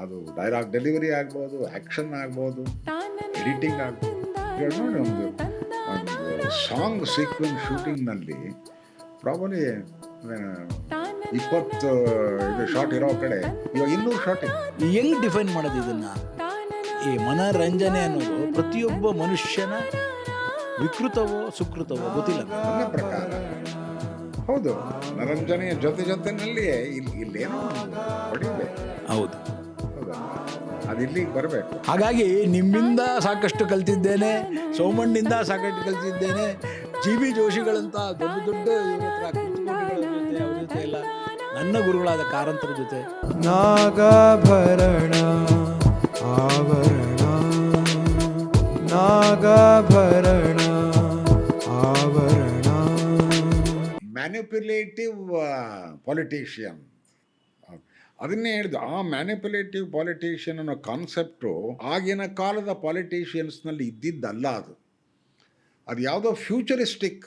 ಅದು dialogue delivery ಆಗ್ಬೋದು, action ಆಗ್ಬೋದು, ಎಡಿಟಿಂಗ್ ಆಗ್ಬೋದು. ಇವಾಗ ನೋಡಿ ಒಂದು ಸಾಂಗ್ ಸೀಕ್ವೆನ್ಸ್ ಶೂಟಿಂಗ್ನಲ್ಲಿ ಪ್ರಾಬಲಿ 20 ಇದು ಶಾರ್ಟ್ ಇರೋ ಕಡೆ ಇವಾಗ 200 ಶಾರ್ಟ್ ಇದೆ. ಹೆಂಗ್ ಡಿಫೈನ್ ಮಾಡೋದು ಇದನ್ನ? ಈ ಮನರಂಜನೆ ಅನ್ನೋದು ಪ್ರತಿಯೊಬ್ಬ ಮನುಷ್ಯನ ವಿಕೃತವೋ ಸುಕೃತವೋ ಗೊತ್ತಿಲ್ಲ. ನನ್ನ ಪ್ರಕಾರ ಹೌದು, ಮನರಂಜನೆಯ ಜೊತೆನಲ್ಲಿಯೇ ಇಲ್ಲೇನೋ ಹೊಡಿಬೇಕು. ಹೌದು, ಹೌದಾ, ಅದು ಇಲ್ಲಿಗೆ ಬರಬೇಕು. ಹಾಗಾಗಿ ನಿಮ್ಮಿಂದ ಸಾಕಷ್ಟು ಕಲ್ತಿದ್ದೇನೆ, ಸೋಮಣ್ಣಿಂದ ಸಾಕಷ್ಟು ಕಲ್ತಿದ್ದೇನೆ, ಜಿ ಬಿ ಜೋಶಿಗಳಂತ ದೊಡ್ಡ ದೊಡ್ಡ ಇವ್ರ ಹತ್ರ ಕೂತ್ಕೊಂಡಿಗಳ ಜೊತೆ, ಅವ್ರ ಜೊತೆ ಎಲ್ಲ ನನ್ನ ಗುರುಗಳಾದ ಕಾರಂತರ ಜೊತೆ. ನಾಗಾಭರಣ ಆವರಣ, ನಾಗಾಭರಣ ಆವರಣ. ಮ್ಯಾನಿಪ್ಯುಲೇಟಿವ್ ಪಾಲಿಟಿಷಿಯನ್, ಅದನ್ನೇ ಹೇಳಿದ್ದು. ಆ ಮ್ಯಾನಿಪ್ಯುಲೇಟಿವ್ ಪಾಲಿಟಿಷಿಯನ್ ಅನ್ನೋ ಕಾನ್ಸೆಪ್ಟು ಆಗಿನ ಕಾಲದ ಪಾಲಿಟಿಷಿಯನ್ಸ್ನಲ್ಲಿ ಇದ್ದಿದ್ದಲ್ಲ. ಅದು ಯಾವುದೋ ಫ್ಯೂಚರಿಸ್ಟಿಕ್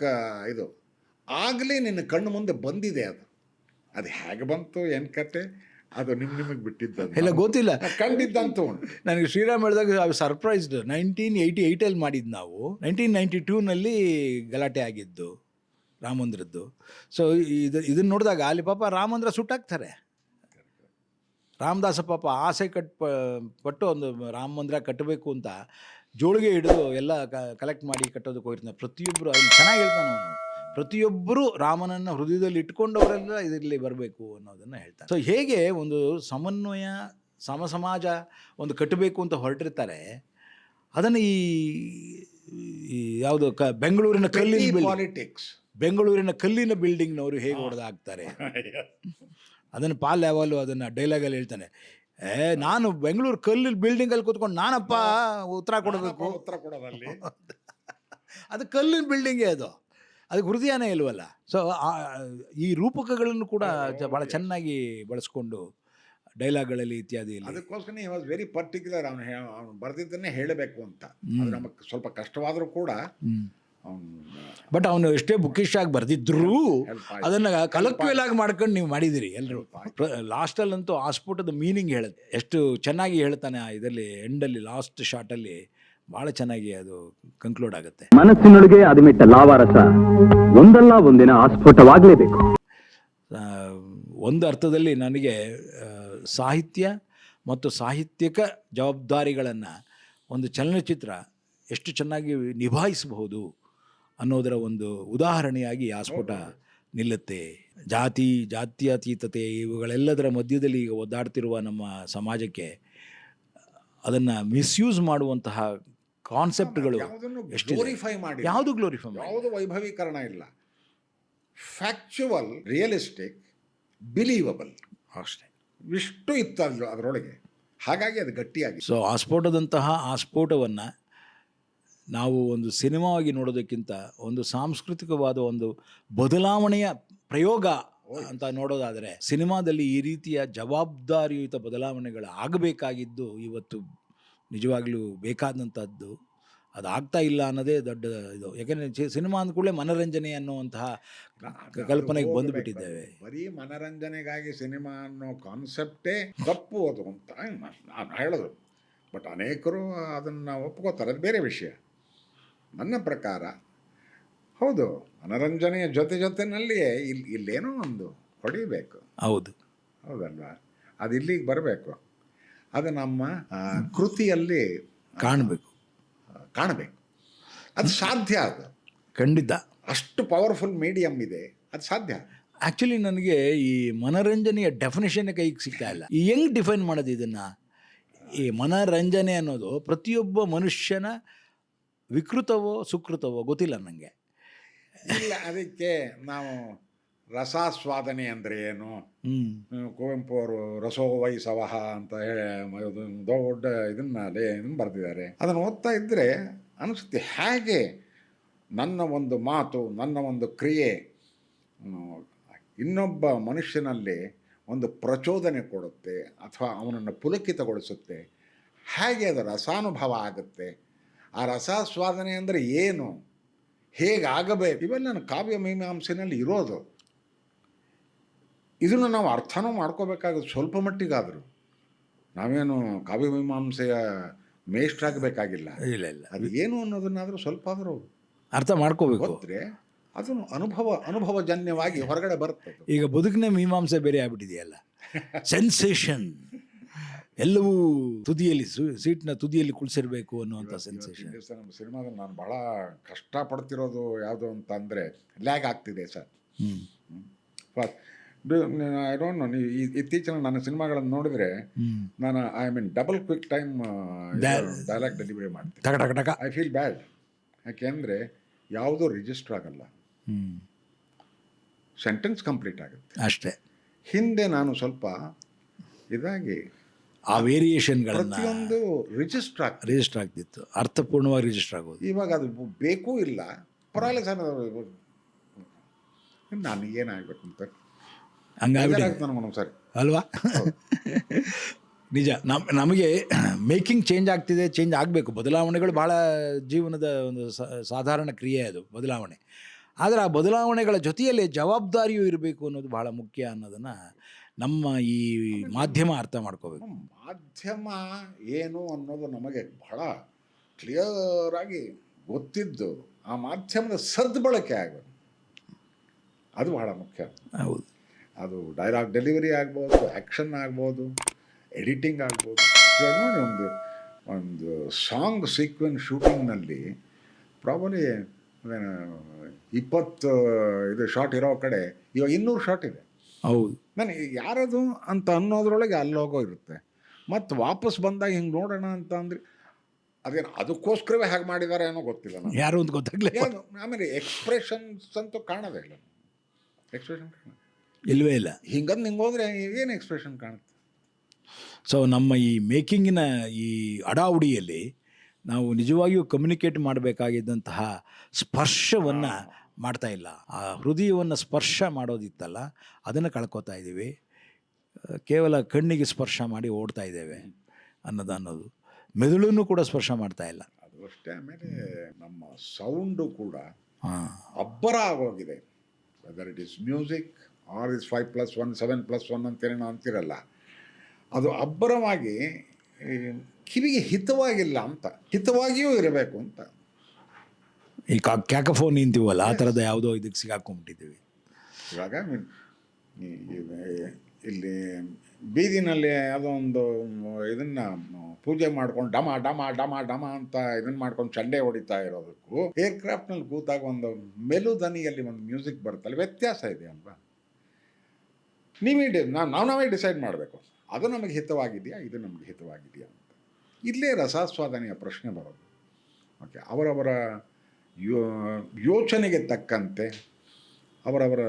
ಇದು ಆಗಲೇ ನಿನ್ನ ಕಣ್ಣು ಮುಂದೆ ಬಂದಿದೆ. ಅದು ಹೇಗೆ ಬಂತು ಏನು ಕತೆ, ಅದು ನಿಮಗೆ ಬಿಟ್ಟಿದ್ದು ಎಲ್ಲ ಗೊತ್ತಿಲ್ಲ, ಕಂಡಿದ್ದಂತೂ ಉಂಟು. ನನಗೆ ಶ್ರೀರಾಮ್ ಹೇಳಿದಾಗ ಸರ್ಪ್ರೈಸ್ಡ್. 1988 ಮಾಡಿದ್ದು ನಾವು. 1992ನಲ್ಲಿ ಗಲಾಟೆ ಆಗಿದ್ದು ರಾಮ ಮಂದಿರದ್ದು. ಸೊ ಇದನ್ನು ನೋಡಿದಾಗ ಅಲ್ಲಿ ಪಾಪ ರಾಮ ಮಂದಿರ ಸುಟ್ಟಾಕ್ತಾರೆ. ರಾಮದಾಸ ಪಾಪ ಆಸೆ ಪಟ್ಟು ಒಂದು ರಾಮ ಮಂದಿರ ಕಟ್ಟಬೇಕು ಅಂತ ಜೋಳಿಗೆ ಹಿಡಿದು ಎಲ್ಲ ಕಲೆಕ್ಟ್ ಮಾಡಿ ಕಟ್ಟೋದಕ್ಕೆ ಹೋಗಿರ್ತಾನೆ. ಪ್ರತಿಯೊಬ್ಬರು ಅದನ್ನು ಚೆನ್ನಾಗಿ ಹೇಳ್ತಾನೆ ಅವನು. ಪ್ರತಿಯೊಬ್ಬರು ರಾಮನನ್ನು ಹೃದಯದಲ್ಲಿ ಇಟ್ಕೊಂಡವರೆಲ್ಲ ಇದರಲ್ಲಿ ಬರಬೇಕು ಅನ್ನೋದನ್ನು ಹೇಳ್ತಾರೆ. ಸೊ ಹೇಗೆ ಒಂದು ಸಮನ್ವಯ ಸಮಾಜ ಒಂದು ಕಟ್ಟಬೇಕು ಅಂತ ಹೊರಟಿರ್ತಾರೆ, ಅದನ್ನು ಈ ಯಾವುದು ಬೆಂಗಳೂರಿನ ಕಲ್ಲಿನ ಪಾಲಿಟಿಕ್ಸ್, ಬೆಂಗಳೂರಿನ ಕಲ್ಲಿನ ಬಿಲ್ಡಿಂಗ್ನವರು ಹೇಗೆ ಹೊಡೆದಾಕ್ತಾರೆ ಅದನ್ನು ಪಾಲ್ ಯಾವಾಗಲೂ ಅದನ್ನು ಡೈಲಾಗಲ್ಲಿ ಹೇಳ್ತಾನೆ. ನಾನು ಬೆಂಗಳೂರು ಕಲ್ಲಿನ ಬಿಲ್ಡಿಂಗಲ್ಲಿ ಕೂತ್ಕೊಂಡು ನಾನಪ್ಪ ಉತ್ತರ ಕೊಡಬೇಕು. ಉತ್ತರ ಕೊಡೋದಲ್ಲಿ ಅದು ಕಲ್ಲಿನ ಬಿಲ್ಡಿಂಗೇ, ಅದಕ್ಕೆ ಹೃದಯನೇ ಇಲ್ವಲ್ಲ. ಸೊ ಈ ರೂಪಕಗಳನ್ನು ಕೂಡ ಭಾಳ ಚೆನ್ನಾಗಿ ಬಳಸ್ಕೊಂಡು ಡೈಲಾಗ್ಗಳಲ್ಲಿ ಇತ್ಯಾದಿ. ಅದಕ್ಕೋಸ್ಕರ ಹಿ ವಾಸ್ ವೆರಿ ಪರ್ಟಿಕ್ಯುಲರ್. ಅವನು ಬರೆದಿದ್ದನ್ನೇ ಹೇಳಬೇಕು ಅಂತ. ಅದು ನಮಗೆ ಸ್ವಲ್ಪ ಕಷ್ಟವಾದರೂ ಕೂಡ ಬಟ್ ಅವನು ಎಷ್ಟೇ ಬುಕ್ಕಿಶ್ ಆಗಿ ಬರೆದಿದ್ರು ಅದನ್ನು ಕಲೆಕ್ಟಿವ್ ಆಗಿ ಮಾಡ್ಕೊಂಡು ನೀವು ಮಾಡಿದಿರಿ ಎಲ್ಲರೂ. ಲಾಸ್ಟಲ್ಲಂತೂ ಆ ಸ್ಫೋಟದ ಮೀನಿಂಗ್ ಹೇಳುತ್ತೆ, ಎಷ್ಟು ಚೆನ್ನಾಗಿ ಹೇಳ್ತಾನೆ ಇದರಲ್ಲಿ. ಎಂಡಲ್ಲಿ ಲಾಸ್ಟ್ ಶಾರ್ಟಲ್ಲಿ ಭಾಳ ಚೆನ್ನಾಗಿ ಅದು ಕನ್ಕ್ಲೂಡ್ ಆಗುತ್ತೆ. ಮನಸ್ಸಿನೊಳಗೆ ಅದುಮಿಟ್ಟ ಲಾವಾರಸ ಒಂದಲ್ಲ ಒಂದಿನ ಆಸ್ಫೋಟವಾಗಲೇಬೇಕು. ಒಂದು ಅರ್ಥದಲ್ಲಿ ನನಗೆ ಸಾಹಿತ್ಯ ಮತ್ತು ಸಾಹಿತ್ಯಿಕ ಜವಾಬ್ದಾರಿಗಳನ್ನು ಒಂದು ಚಲನಚಿತ್ರ ಎಷ್ಟು ಚೆನ್ನಾಗಿ ನಿಭಾಯಿಸಬಹುದು ಅನ್ನೋದರ ಒಂದು ಉದಾಹರಣೆಯಾಗಿ ಆ ಸ್ಫೋಟ ನಿಲ್ಲುತ್ತೆ. ಜಾತ್ಯತೀತತೆ ಇವುಗಳೆಲ್ಲದರ ಮಧ್ಯದಲ್ಲಿ ಈಗ ಒದ್ದಾಡ್ತಿರುವ ನಮ್ಮ ಸಮಾಜಕ್ಕೆ ಅದನ್ನು ಮಿಸ್ಯೂಸ್ ಮಾಡುವಂತಹ ಕಾನ್ಸೆಪ್ಟ್ಗಳು ಗ್ಲೋರಿಫೈ ಮಾಡಿ, ಯಾವುದು ಗ್ಲೋರಿಫೈ ಮಾಡಿ, ಯಾವುದು ವೈಭವೀಕರಣ ಇಲ್ಲ. ಫ್ಯಾಕ್ಚುವಲ್, ರಿಯಲಿಸ್ಟಿಕ್, ಬಿಲೀವಬಲ್ ಅಷ್ಟೇ. ಇಷ್ಟು ಇತ್ತು ಅದರೊಳಗೆ. ಹಾಗಾಗಿ ಅದು ಗಟ್ಟಿಯಾಗಿ. ಸೊ ಆ ಸ್ಫೋಟವನ್ನು ನಾವು ಒಂದು ಸಿನಿಮಾವಾಗಿ ನೋಡೋದಕ್ಕಿಂತ ಒಂದು ಸಾಂಸ್ಕೃತಿಕವಾದ ಒಂದು ಬದಲಾವಣೆಯ ಪ್ರಯೋಗ ಅಂತ ನೋಡೋದಾದರೆ, ಸಿನಿಮಾದಲ್ಲಿ ಈ ರೀತಿಯ ಜವಾಬ್ದಾರಿಯುತ ಬದಲಾವಣೆಗಳು ಆಗಬೇಕಾಗಿದ್ದು ಇವತ್ತು ನಿಜವಾಗ್ಲೂ ಬೇಕಾದಂಥದ್ದು. ಅದು ಆಗ್ತಾ ಇಲ್ಲ ಅನ್ನೋದೇ ದೊಡ್ಡ ಇದು. ಯಾಕೆಂದರೆ ಸಿನಿಮಾ ಅಂದ್ಕೂಡಲೇ ಮನರಂಜನೆ ಅನ್ನುವಂತಹ ಕಲ್ಪನೆಗೆ ಬಂದುಬಿಟ್ಟಿದ್ದೇವೆ. ಬರೀ ಮನರಂಜನೆಗಾಗಿ ಸಿನಿಮಾ ಅನ್ನೋ ಕಾನ್ಸೆಪ್ಟೇ ತಪ್ಪು ಅದು ಅಂತ ನಾನು ಹೇಳೋದು. ಬಟ್ ಅನೇಕರು ಅದನ್ನು ಒಪ್ಕೋತಾರೆ, ಅದು ಬೇರೆ ವಿಷಯ. ನನ್ನ ಪ್ರಕಾರ ಹೌದು, ಮನರಂಜನೆಯ ಜೊತೆನಲ್ಲಿಯೇ ಇಲ್ಲೇನೋ ಒಂದು ಹೊಡಿಬೇಕು. ಹೌದು, ಹೌದಲ್ವಾ, ಅದು ಇಲ್ಲಿಗೆ ಬರಬೇಕು. ಅದು ನಮ್ಮ ಕೃತಿಯಲ್ಲಿ ಕಾಣಬೇಕು. ಅದು ಸಾಧ್ಯ. ಅದು ಖಂಡಿತ ಅಷ್ಟು ಪವರ್ಫುಲ್ ಮೀಡಿಯಮ್ ಇದೆ, ಅದು ಸಾಧ್ಯ. ಆ್ಯಕ್ಚುಲಿ ನನಗೆ ಈ ಮನರಂಜನೆಯ ಡೆಫಿನೇಷನ್ ಕೈಗೆ ಸಿಗ್ತಾ ಇಲ್ಲ. ಹೆಂಗೆ ಡಿಫೈನ್ ಮಾಡೋದು ಇದನ್ನು? ಈ ಮನರಂಜನೆ ಅನ್ನೋದು ಪ್ರತಿಯೊಬ್ಬ ಮನುಷ್ಯನ ವಿಕೃತವೋ ಸುಕೃತವೋ ಗೊತ್ತಿಲ್ಲ ನನಗೆ. ಇಲ್ಲ, ಅದಕ್ಕೆ ನಾವು ರಸಾಸ್ವಾದನೆ ಅಂದರೆ ಏನು, ಕುವೆಂಪು ಅವರು ರಸೋ ವೈಸವಹ ಅಂತ ಹೇಳಿ ದೊಡ್ಡ ಇದನ್ನು ಬರೆದಿದ್ದಾರೆ. ಅದನ್ನು ಓದ್ತಾ ಇದ್ದರೆ ಅನಿಸುತ್ತೆ, ಹೇಗೆ ನನ್ನ ಒಂದು ಮಾತು, ನನ್ನ ಒಂದು ಕ್ರಿಯೆ ಇನ್ನೊಬ್ಬ ಮನುಷ್ಯನಲ್ಲಿ ಒಂದು ಪ್ರಚೋದನೆ ಕೊಡುತ್ತೆ ಅಥವಾ ಅವನನ್ನು ಪುಲಕಿತಗೊಳಿಸುತ್ತೆ. ಹೇಗೆ ಅದು ರಸಾನುಭವ ಆಗುತ್ತೆ, ಆ ರಸಾಸ್ವಾದನೆ ಅಂದರೆ ಏನು, ಹೇಗಾಗಬೇಕು, ಇವೆಲ್ಲ ನನ್ನ ಕಾವ್ಯ ಮೀಮಾಂಸೆನಲ್ಲಿ ಇರೋದು. ಇದನ್ನು ನಾವು ಅರ್ಥನೂ ಮಾಡ್ಕೋಬೇಕಾಗುತ್ತೆ ಸ್ವಲ್ಪ ಮಟ್ಟಿಗಾದರೂ. ನಾವೇನು ಕಾವ್ಯಮೀಮಾಂಸೆಯ ಮೇಷ್ಟ್ರಾಗಬೇಕಾಗಿಲ್ಲ. ಇಲ್ಲ ಇಲ್ಲ, ಅದು ಏನು ಅನ್ನೋದನ್ನಾದರೂ ಸ್ವಲ್ಪ ಆದರೂ ಅರ್ಥ ಮಾಡ್ಕೋಬೇಕು. ಗೊತ್ತರೆ ಅದು ಅನುಭವಜನ್ಯವಾಗಿ ಹೊರಗಡೆ ಬರುತ್ತೆ. ಈಗ ಬದುಕಿನ ಮೀಮಾಂಸೆ ಬೇರೆ ಆಗ್ಬಿಟ್ಟಿದೆಯಲ್ಲ, ಸೆನ್ಸೇಷನ್ ಎಲ್ಲವೂ ತುದಿಯಲ್ಲಿ ಸೀಟ್ನ ತುದಿಯಲ್ಲಿ ಕುಳಿಸಿರ್ಬೇಕು ಅನ್ನುವಂಥ ಸೆನ್ಸೇಷನ್. ನಮ್ಮ ಸಿನಿಮಾದಲ್ಲಿ ನಾನು ಬಹಳ ಕಷ್ಟಪಡ್ತಿರೋದು ಯಾವುದು ಅಂತ ಅಂದರೆ ಲ್ಯಾಗ್ ಆಗ್ತಿದೆ ಸರ್. ಐ ಡೋಂಟ್ ನೋ, ನೀವು ಇತ್ತೀಚಿನ ನನ್ನ ಸಿನಿಮಾಗಳನ್ನು ನೋಡಿದರೆ ನಾನು double quick time dialogue delivery ಮಾಡ್ತೀನಿ. ಟಕ ಟಕ ಟಕ. I feel bad. ಯಾಕೆಂದರೆ ಯಾವುದೂ ರಿಜಿಸ್ಟರ್ ಆಗಲ್ಲ, ಸೆಂಟೆನ್ಸ್ ಕಂಪ್ಲೀಟ್ ಆಗುತ್ತೆ ಅಷ್ಟೇ. ಹಿಂದೆ ನಾನು ಸ್ವಲ್ಪ ಇದಾಗಿ ಆ ವೇರಿಯೇಷನ್ಗಳನ್ನು ಪ್ರತಿಯೊಂದು ರಿಜಿಸ್ಟರ್ ಆಗ್ತಿತ್ತು, ಅರ್ಥಪೂರ್ಣವಾಗಿ ರಿಜಿಸ್ಟರ್ ಆಗೋದು. ಇವಾಗ ಅದು ಬೇಕೂ ಇಲ್ಲ, ಪರವಾಗಿಲ್ಲ ಸರ್, ನನಗೇನಾಗಬೇಕು ಅಂತ ಹಂಗಾಗಿ ಸರ್ ಅಲ್ವಾ? ನಿಜ. ನಮಗೆ ಮೇಕಿಂಗ್ ಚೇಂಜ್ ಆಗ್ತಿದೆ, ಚೇಂಜ್ ಆಗಬೇಕು. ಬದಲಾವಣೆಗಳು ಭಾಳ ಜೀವನದ ಒಂದು ಸಾಧಾರಣ ಕ್ರಿಯೆ, ಅದು ಬದಲಾವಣೆ. ಆದರೆ ಆ ಬದಲಾವಣೆಗಳ ಜೊತೆಯಲ್ಲಿ ಜವಾಬ್ದಾರಿಯೂ ಇರಬೇಕು ಅನ್ನೋದು ಭಾಳ ಮುಖ್ಯ ಅನ್ನೋದನ್ನು ನಮ್ಮ ಈ ಮಾಧ್ಯಮ ಅರ್ಥ ಮಾಡ್ಕೋಬೇಕು. ಮಾಧ್ಯಮ ಏನು ಅನ್ನೋದು ನಮಗೆ ಬಹಳ ಕ್ಲಿಯರ್ ಆಗಿ ಗೊತ್ತಿದ್ದು, ಆ ಮಾಧ್ಯಮದ ಸದ್ಬಳಕೆ ಆಗೋದು ಅದು ಬಹಳ ಮುಖ್ಯ. ಹೌದು. ಅದು ಡೈಲಾಗ್ ಡೆಲಿವರಿ ಆಗ್ಬೋದು, ಆ್ಯಕ್ಷನ್ ಆಗ್ಬೋದು, ಎಡಿಟಿಂಗ್ ಆಗ್ಬೋದು. ನೋಡಿ, ಒಂದು ಸಾಂಗ್ ಸೀಕ್ವೆನ್ಸ್ ಶೂಟಿಂಗ್ನಲ್ಲಿ ಪ್ರಾಬಲಿ 20 ಶಾಟ್ ಇರೋ ಕಡೆ ಇವಾಗ 200 ಶಾಟ್ ಇದೆ. ಹೌದು. ನನಗೆ ಯಾರದು ಅಂತ ಅನ್ನೋದ್ರೊಳಗೆ ಅಲ್ಲೋಗೋ ಇರುತ್ತೆ. ಮತ್ತು ವಾಪಸ್ ಬಂದಾಗ ಹಿಂಗೆ ನೋಡೋಣ ಅಂತ ಅಂದರೆ ಅದೇನು ಅದಕ್ಕೋಸ್ಕರವೇ ಹಾಗೆ ಮಾಡಿದ್ದಾರೆ ಏನೋ ಗೊತ್ತಿಲ್ಲ, ನಾನು ಯಾರು ಅಂತ ಗೊತ್ತಾಗಲಿ. ಆಮೇಲೆ ಎಕ್ಸ್ಪ್ರೆಷನ್ಸ್ ಅಂತೂ ಕಾಣೋದೇ ಇಲ್ಲ, ಎಕ್ಸ್ಪ್ರೆಷನ್ ಇಲ್ಲವೇ ಇಲ್ಲ. ಹಿಂಗಂದು ಹಿಂಗೆ ಹೋದರೆ ಏನು ಎಕ್ಸ್ಪ್ರೆಷನ್ ಕಾಣುತ್ತೆ. ಸೊ ನಮ್ಮ ಈ ಮೇಕಿಂಗಿನ ಈ ಅಡಾವುಡಿಯಲ್ಲಿ ನಾವು ನಿಜವಾಗಿಯೂ ಕಮ್ಯುನಿಕೇಟ್ ಮಾಡಬೇಕಾಗಿದ್ದಂತಹ ಸ್ಪರ್ಶವನ್ನು ಮಾಡ್ತಾ ಇಲ್ಲ. ಆ ಹೃದಯವನ್ನು ಸ್ಪರ್ಶ ಮಾಡೋದಿತ್ತಲ್ಲ, ಅದನ್ನು ಕಳ್ಕೊತಾ ಇದ್ದೀವಿ. ಕೇವಲ ಕಣ್ಣಿಗೆ ಸ್ಪರ್ಶ ಮಾಡಿ ಓಡ್ತಾ ಇದ್ದೇವೆ ಅನ್ನೋದು. ಮೆದುಳನ್ನು ಕೂಡ ಸ್ಪರ್ಶ ಮಾಡ್ತಾ ಇಲ್ಲ. ಅದು ಅಷ್ಟೇ. ಆಮೇಲೆ ನಮ್ಮ ಸೌಂಡು ಕೂಡ ಅಬ್ಬರ ಆಗೋಗಿದೆ. Whether it is music or is 5+1 7+1 ಅಂತೇನೋ ಅಂತಿರಲ್ಲ, ಅದು ಅಬ್ಬರವಾಗಿ ಕಿವಿಗೆ ಹಿತವಾಗಿಲ್ಲ ಅಂತ, ಹಿತವಾಗಿಯೂ ಇರಬೇಕು ಅಂತ. ಈ ಕ್ಯಾಕಫೋನ್ ನಿಂತೀವಲ್ಲ, ಆ ಥರದ ಯಾವುದೋ ಇದಕ್ಕೆ ಸಿಗಾಕೊಂಡ್ಬಿಟ್ಟಿದ್ದೀವಿ. ಇವಾಗ ಇಲ್ಲಿ ಬೀದಿನಲ್ಲಿ ಯಾವುದೋ ಒಂದು ಇದನ್ನು ಪೂಜೆ ಮಾಡ್ಕೊಂಡು ಡಮ ಡಮ ಡಮ ಡಮ ಅಂತ ಇದನ್ನು ಮಾಡ್ಕೊಂಡು ಚಂಡೆ ಹೊಡಿತಾ ಇರೋದಕ್ಕೂ ಏರ್ಕ್ರಾಫ್ಟ್ನಲ್ಲಿ ಕೂತಾಗ ಒಂದು ಮೆಲುದನಿಯಲ್ಲಿ ಒಂದು ಮ್ಯೂಸಿಕ್ ಬರುತ್ತಲ್ಲ, ವ್ಯತ್ಯಾಸ ಇದೆ ಅಲ್ವಾ? ನಾವೇ ಡಿಸೈಡ್ ಮಾಡಬೇಕು, ಅದು ನಮಗೆ ಹಿತವಾಗಿದೆಯಾ, ಇದು ನಮಗೆ ಹಿತವಾಗಿದೆಯಾ ಅಂತ. ಇಲ್ಲೇ ರಸಾಸ್ವಾದನೆಯ ಪ್ರಶ್ನೆ ಬರೋದು. ಓಕೆ, ಅವರವರ ಯೋಚನೆಗೆ ತಕ್ಕಂತೆ, ಅವರವರ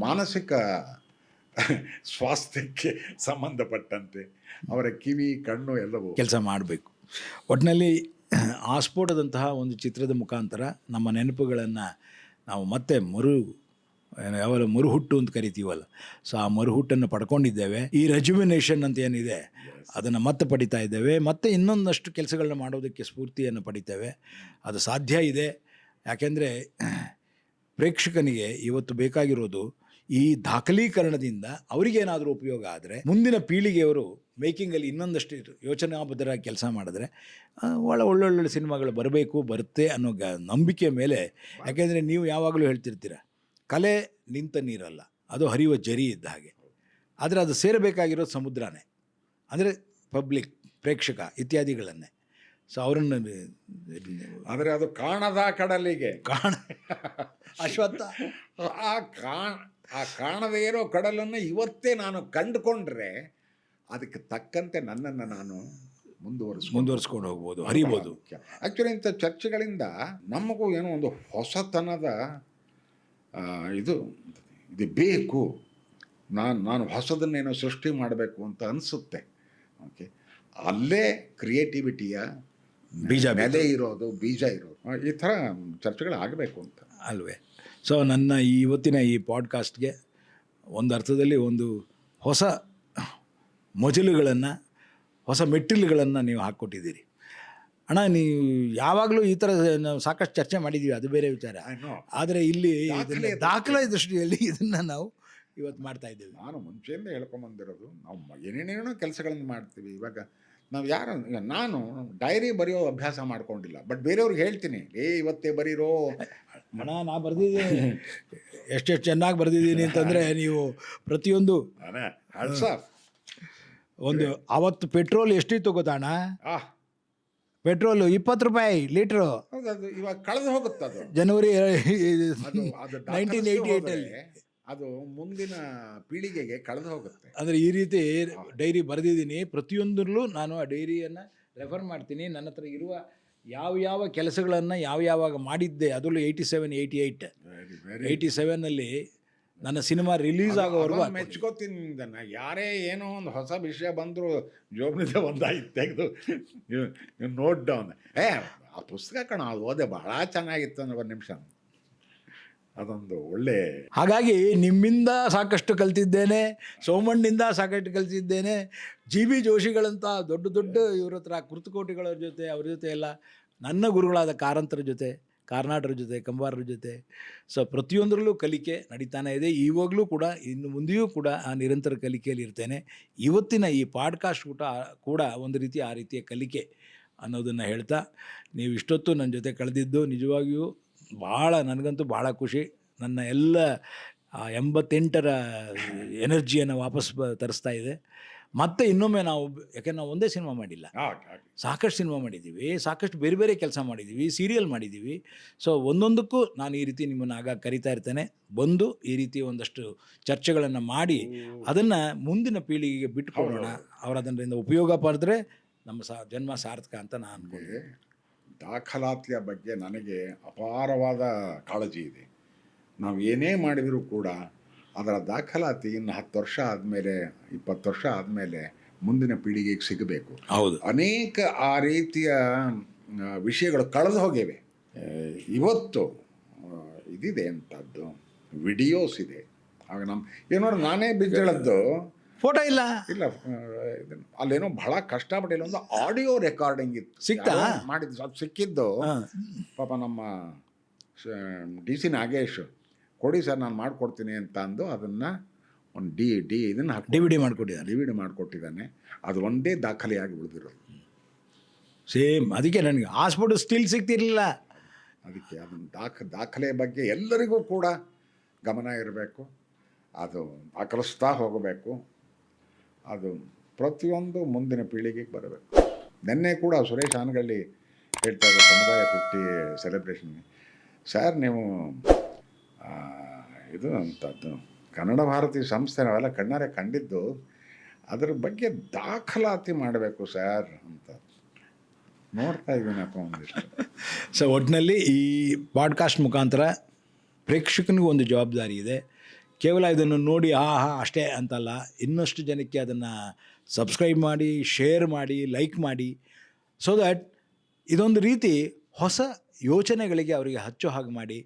ಮಾನಸಿಕ ಸ್ವಾಸ್ಥ್ಯಕ್ಕೆ ಸಂಬಂಧಪಟ್ಟಂತೆ ಅವರ ಕಿವಿ ಕಣ್ಣು ಎಲ್ಲವೂ ಕೆಲಸ ಮಾಡಬೇಕು. ಒಟ್ಟಿನಲ್ಲಿ ಆಸ್ಫೋಟದಂತಹ ಒಂದು ಚಿತ್ರದ ಮುಖಾಂತರ ನಮ್ಮ ನೆನಪುಗಳನ್ನು ನಾವು ಮತ್ತೆ ಯಾವಾಗ ಮರುಹುಟ್ಟು ಅಂತ ಕರಿತೀವಲ್ಲ, ಸೊ ಆ ಮರುಹುಟ್ಟನ್ನು ಪಡ್ಕೊಂಡಿದ್ದೇವೆ. ಈ ರೆಜ್ಯುಮಿನೇಷನ್ ಅಂತ ಏನಿದೆ ಅದನ್ನು ಮತ್ತೆ ಪಡಿತಾ ಇದ್ದೇವೆ. ಮತ್ತು ಇನ್ನೊಂದಷ್ಟು ಕೆಲಸಗಳನ್ನ ಮಾಡೋದಕ್ಕೆ ಸ್ಫೂರ್ತಿಯನ್ನು ಪಡಿತೇವೆ. ಅದು ಸಾಧ್ಯ ಇದೆ. ಯಾಕೆಂದರೆ ಪ್ರೇಕ್ಷಕನಿಗೆ ಇವತ್ತು ಬೇಕಾಗಿರೋದು ಈ ದಾಖಲೀಕರಣದಿಂದ ಅವರಿಗೇನಾದರೂ ಉಪಯೋಗ ಆದರೆ ಮುಂದಿನ ಪೀಳಿಗೆಯವರು ಮೇಕಿಂಗಲ್ಲಿ ಇನ್ನೊಂದಷ್ಟು ಯೋಚನಾಬದ್ಧರಾಗಿ ಕೆಲಸ ಮಾಡಿದ್ರೆ ಒಳ್ಳೊಳ್ಳೆ ಸಿನಿಮಾಗಳು ಬರುತ್ತೆ ಅನ್ನೋ ನಂಬಿಕೆ ಮೇಲೆ. ಯಾಕೆಂದರೆ ನೀವು ಯಾವಾಗಲೂ ಹೇಳ್ತಿರ್ತೀರ, ಕಲೆ ನಿಂತ ನೀರಲ್ಲ, ಅದು ಹರಿಯುವ ಜರಿ ಇದ್ದ ಹಾಗೆ. ಆದರೆ ಅದು ಸೇರಬೇಕಾಗಿರೋದು ಸಮುದ್ರನೇ, ಅಂದರೆ ಪಬ್ಲಿಕ್, ಪ್ರೇಕ್ಷಕ ಇತ್ಯಾದಿಗಳನ್ನೇ. ಸೊ ಅವರನ್ನು ಆದರೆ ಅದು ಕಾಣದ ಕಡಲಿಗೆ ಅಶ್ವತ್ಥ ಆ ಕಾಣದೇ ಇರೋ ಕಡಲನ್ನು ಇವತ್ತೇ ನಾನು ಕಂಡುಕೊಂಡ್ರೆ ಅದಕ್ಕೆ ತಕ್ಕಂತೆ ನನ್ನನ್ನು ನಾನು ಮುಂದುವರಿಸ್ಕೊಂಡು ಹೋಗ್ಬೋದು, ಹರಿಬೋದು. ಆ್ಯಕ್ಚುಲಿ ಇಂಥ ಚರ್ಚೆಗಳಿಂದ ನಮಗೂ ಏನೋ ಒಂದು ಹೊಸತನದ ಇದು ಬೇಕು, ನಾನು ಹೊಸದನ್ನೇನೋ ಸೃಷ್ಟಿ ಮಾಡಬೇಕು ಅಂತ ಅನಿಸುತ್ತೆ. ಓಕೆ, ಅಲ್ಲೇ ಕ್ರಿಯೇಟಿವಿಟಿಯ ನೆಲೆ ಇರೋದು, ಬೀಜ ಇರೋದು. ಈ ಥರ ಚರ್ಚೆಗಳು ಆಗಬೇಕು ಅಂತ ಅಲ್ವೇ? ಸೊ ನನ್ನ ಇವತ್ತಿನ ಈ ಪಾಡ್ಕಾಸ್ಟ್ಗೆ ಒಂದು ಅರ್ಥದಲ್ಲಿ ಒಂದು ಹೊಸ ಮಜಲುಗಳನ್ನು, ಹೊಸ ಮೆಟ್ಟಿಲುಗಳನ್ನು ನೀವು ಹಾಕ್ಕೊಟ್ಟಿದ್ದೀರಿ ಅಣ್ಣ. ನೀವು ಯಾವಾಗಲೂ ಈ ಥರ ನಾವು ಸಾಕಷ್ಟು ಚರ್ಚೆ ಮಾಡಿದ್ದೀವಿ, ಅದು ಬೇರೆ ವಿಚಾರ. ಆದರೆ ಇಲ್ಲಿ ದಾಖಲೆ ದೃಷ್ಟಿಯಲ್ಲಿ ಇದನ್ನು ನಾವು ಇವತ್ತು ಮಾಡ್ತಾ ಇದ್ದೀವಿ. ನಾನು ಮುಂಚೆಯಿಂದ ಹೇಳ್ಕೊಂಬಂದಿರೋದು ನಾವು ಏನೇನೇನೋ ಕೆಲಸಗಳನ್ನು ಮಾಡ್ತೀವಿ. ಇವಾಗ ನಾವು ಯಾರು, ಈಗ ನಾನು ಡೈರಿ ಬರೆಯೋ ಅಭ್ಯಾಸ ಮಾಡ್ಕೊಂಡಿಲ್ಲ, ಬಟ್ ಬೇರೆಯವ್ರಿಗೆ ಹೇಳ್ತೀನಿ, ಇವತ್ತೇ ಬರೀರೋ ಹಣ ನಾ ಬರೆದಿದ್ದೀನಿ, ಎಷ್ಟೆಷ್ಟು ಚೆನ್ನಾಗಿ ಬರೆದಿದ್ದೀನಿ ಅಂತಂದರೆ ನೀವು ಪ್ರತಿಯೊಂದು ಒಂದು ಅವತ್ತು ಪೆಟ್ರೋಲ್ ಎಷ್ಟಿತ್ತು ಗೊತ್ತಾಣ? ಪೆಟ್ರೋಲು 20 ರೂಪಾಯಿ ಲೀಟ್ರು. ಹೌದು, ಅದು ಇವಾಗ ಕಳೆದು ಹೋಗುತ್ತೆ. ಅದು ಜನವರಿ ಅದು 1988 ಅದು ಮುಂದಿನ ಪೀಳಿಗೆಗೆ ಕಳೆದು ಹೋಗುತ್ತೆ. ಅಂದರೆ ಈ ರೀತಿ ಡೈರಿ ಬರೆದಿದ್ದೀನಿ. ಪ್ರತಿಯೊಂದರಲ್ಲೂ ನಾನು ಆ ಡೈರಿಯನ್ನು ರೆಫರ್ ಮಾಡ್ತೀನಿ. ನನ್ನ ಹತ್ರ ಇರುವ ಯಾವ ಕೆಲಸಗಳನ್ನು ಯಾವಾಗ ಮಾಡಿದ್ದೆ, ಅದರಲ್ಲೂ 87 ನನ್ನ ಸಿನಿಮಾ ರಿಲೀಸ್ ಆಗೋವರೆಗೂ ಮೆಚ್ಕೋತೀನಿ. ಯಾರೇ ಏನೋ ಒಂದು ಹೊಸ ವಿಷಯ ಬಂದರೂ ಜೋಬ್ನಿಂದ ಒಂದಾಗಿ ತೆಗೆದು ನೋಟ್ ಡೌನ್, ಆ ಪುಸ್ತಕ ಕಣ ಅದು ಓದೆ ಬಹಳ ಚೆನ್ನಾಗಿತ್ತು ಅನ್ನೋ 1 ನಿಮಿಷ, ಅದೊಂದು ಒಳ್ಳೆ. ಹಾಗಾಗಿ ನಿಮ್ಮಿಂದ ಸಾಕಷ್ಟು ಕಲ್ತಿದ್ದೇನೆ, ಸೋಮಣ್ಣನಿಂದ ಸಾಕಷ್ಟು ಕಲ್ತಿದ್ದೇನೆ, GB ಜೋಶಿಗಳಂಥ ದೊಡ್ಡ ಇವ್ರ ಹತ್ರ ಕುರ್ತಕೋಟಿಗಳವ್ರ ಜೊತೆ, ಅವ್ರ ಜೊತೆ ಎಲ್ಲ ನನ್ನ ಗುರುಗಳಾದ ಕಾರಂತರ ಜೊತೆ, ಕಾರ್ನಾಡರ ಜೊತೆ, ಕಂಬಾರರ ಜೊತೆ. ಸೊ ಪ್ರತಿಯೊಂದರಲ್ಲೂ ಕಲಿಕೆ ನಡೀತಾನೆ ಇದೆ. ಇವಾಗಲೂ ಕೂಡ, ಇನ್ನು ಮುಂದೆಯೂ ಕೂಡ ಆ ನಿರಂತರ ಕಲಿಕೆಯಲ್ಲಿ ಇರ್ತೇನೆ. ಇವತ್ತಿನ ಈ ಪಾಡ್ಕಾಸ್ಟ್ ಕೂಡ ಒಂದು ರೀತಿ ಆ ರೀತಿಯ ಕಲಿಕೆ ಅನ್ನೋದನ್ನು ಹೇಳ್ತಾ, ನೀವು ಇಷ್ಟೊತ್ತು ನನ್ನ ಜೊತೆ ಕಳೆದಿದ್ದು ನಿಜವಾಗಿಯೂ ನನಗಂತೂ ಭಾಳ ಖುಷಿ. ನನ್ನ ಎಲ್ಲ 88ರ ಎನರ್ಜಿಯನ್ನು ವಾಪಸ್ ತರಿಸ್ತಾ ಇದೆ. ಮತ್ತೆ ಇನ್ನೊಮ್ಮೆ ನಾವು, ಯಾಕೆಂದ್ರೆ ನಾವು ಒಂದೇ ಸಿನಿಮಾ ಮಾಡಿಲ್ಲ, ಸಾಕಷ್ಟು ಸಿನಿಮಾ ಮಾಡಿದ್ದೀವಿ, ಸಾಕಷ್ಟು ಬೇರೆ ಬೇರೆ ಕೆಲಸ ಮಾಡಿದ್ದೀವಿ, ಸೀರಿಯಲ್ ಮಾಡಿದ್ದೀವಿ. ಸೊ ಒಂದೊಂದಕ್ಕೂ ನಾನು ಈ ರೀತಿ ನಿಮ್ಮನ್ನು ಆಗಾಗ ಕರಿತಾ ಇರ್ತೇನೆ. ಬಂದು ಈ ರೀತಿ ಒಂದಷ್ಟು ಚರ್ಚೆಗಳನ್ನು ಮಾಡಿ ಅದನ್ನು ಮುಂದಿನ ಪೀಳಿಗೆಗೆ ಬಿಟ್ಟುಕೊಡೋಣ. ಅವರು ಅದರಿಂದ ಉಪಯೋಗ ಪಡೆದ್ರೆ ನಮ್ಮ ಜನ್ಮ ಸಾರ್ಥಕ ಅಂತ ನಾನು ಅಂದ್ಕೊಂಡೆ. ದಾಖಲಾತಿಯ ಬಗ್ಗೆ ನನಗೆ ಅಪಾರವಾದ ಕಾಳಜಿ ಇದೆ. ನಾವು ಏನೇ ಮಾಡಿದರೂ ಕೂಡ ಅದರ ದಾಖಲಾತಿ ಇನ್ನು 10 ವರ್ಷ ಆದಮೇಲೆ, 20 ವರ್ಷ ಆದಮೇಲೆ ಮುಂದಿನ ಪೀಳಿಗೆಗೆ ಸಿಗಬೇಕು. ಹೌದು, ಅನೇಕ ಆ ರೀತಿಯ ವಿಷಯಗಳು ಕಳೆದು ಹೋಗಿವೆ. ಇವತ್ತು ಇದಿದೆ ಅಂಥದ್ದು, ವಿಡಿಯೋಸ್ ಇದೆ. ಆಗ ಏನೋ ನಾನೇ ಬಿದ್ದಳದ್ದು ಫೋಟೋ ಇಲ್ಲ, ಅಲ್ಲೇನೋ ಬಹಳ ಕಷ್ಟಪಟ್ಟಿಲ್ಲ, ಒಂದು ಆಡಿಯೋ ರೆಕಾರ್ಡಿಂಗ್ ಇತ್ತು, ಸಿಕ್ತಾ ಮಾಡಿದ್ದು. ಅದು ಸಿಕ್ಕಿದ್ದು ಪಾಪ ನಮ್ಮ DC ನಾಗೇಶ್, ಕೊಡಿ ಸರ್ ನಾನು ಮಾಡಿಕೊಡ್ತೀನಿ ಅಂತ ಅಂದು ಅದನ್ನು ಒಂದು ಇದನ್ನು DVD ಮಾಡಿಕೊಟ್ಟಿದ್ದಾನೆ. ಅದು ಒಂದೇ ದಾಖಲೆಯಾಗಿ ಉಳಿದಿರೋದು. ಸೇಮ್ ಅದಕ್ಕೆ ನನಗೆ ಹಾಸ್ಪಿಟಲ್ ಸ್ಟಿಲ್ ಸಿಗ್ತಿರ್ಲಿಲ್ಲ. ಅದಕ್ಕೆ ಅದನ್ನು ದಾಖಲೆ ಬಗ್ಗೆ ಎಲ್ಲರಿಗೂ ಕೂಡ ಗಮನ ಇರಬೇಕು. ಅದು ದಾಖಲಿಸ್ತಾ ಹೋಗಬೇಕು. ಅದು ಪ್ರತಿಯೊಂದು ಮುಂದಿನ ಪೀಳಿಗೆಗೆ ಬರಬೇಕು. ನಿನ್ನೆ ಕೂಡ ಸುರೇಶ್ ಹಾನಗಳ್ಳಿ ಹೇಳ್ತಾ ಇದ್ದ ಸಮುದಾಯ 50 ಸೆಲೆಬ್ರೇಷನ್, ಸರ್ ನೀವು ಇದು ಅಂಥದ್ದು ಕನ್ನಡ ಭಾರತಿ ಸಂಸ್ಥೆ ನಾವೆಲ್ಲ ಕಣ್ಣಾರೆ ಕಂಡಿದ್ದು, ಅದ್ರ ಬಗ್ಗೆ ದಾಖಲಾತಿ ಮಾಡಬೇಕು ಸರ್ ಅಂತ ನೋಡ್ತಾ ಇದ್ದೀನಪ್ಪ ಒಂದಿಷ್ಟು. ಸೊ ಒಟ್ಟಿನಲ್ಲಿ ಈ ಪಾಡ್ಕಾಸ್ಟ್ ಮುಖಾಂತರ ಪ್ರೇಕ್ಷಕನಿಗೂ ಒಂದು ಜವಾಬ್ದಾರಿ ಇದೆ. ಕೇವಲ ಇದನ್ನು ನೋಡಿ ಅಷ್ಟೇ ಅಂತಲ್ಲ, ಇನ್ನಷ್ಟು ಜನಕ್ಕೆ ಅದನ್ನು ಸಬ್ಸ್ಕ್ರೈಬ್ ಮಾಡಿ, ಶೇರ್ ಮಾಡಿ, ಲೈಕ್ ಮಾಡಿ, ಸೊ ದ್ಯಾಟ್ ಇದೊಂದು ರೀತಿ ಹೊಸ ಯೋಚನೆಗಳಿಗೆ ಅವರಿಗೆ ಹಚ್ಚೋ ಹಾಗೆ ಮಾಡಿ,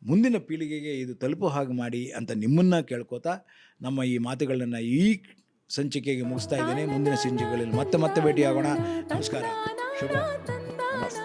ಮುಂದಿನ ಪೀಳಿಗೆಗೆ ಇದು ತಲುಪೋ ಹಾಗೆ ಮಾಡಿ ಅಂತ ನಿಮ್ಮನ್ನು ಕೇಳ್ಕೋತಾ ನಮ್ಮ ಈ ಮಾತುಗಳನ್ನು ಈ ಸಂಚಿಕೆಗೆ ಮುಗಿಸ್ತಾ ಇದ್ದೇನೆ. ಮುಂದಿನ ಸಂಚಿಕೆಗಳಲ್ಲಿ ಮತ್ತೆ ಭೇಟಿಯಾಗೋಣ. ನಮಸ್ಕಾರ, ಶುಭ ನಮಸ್ತೆ.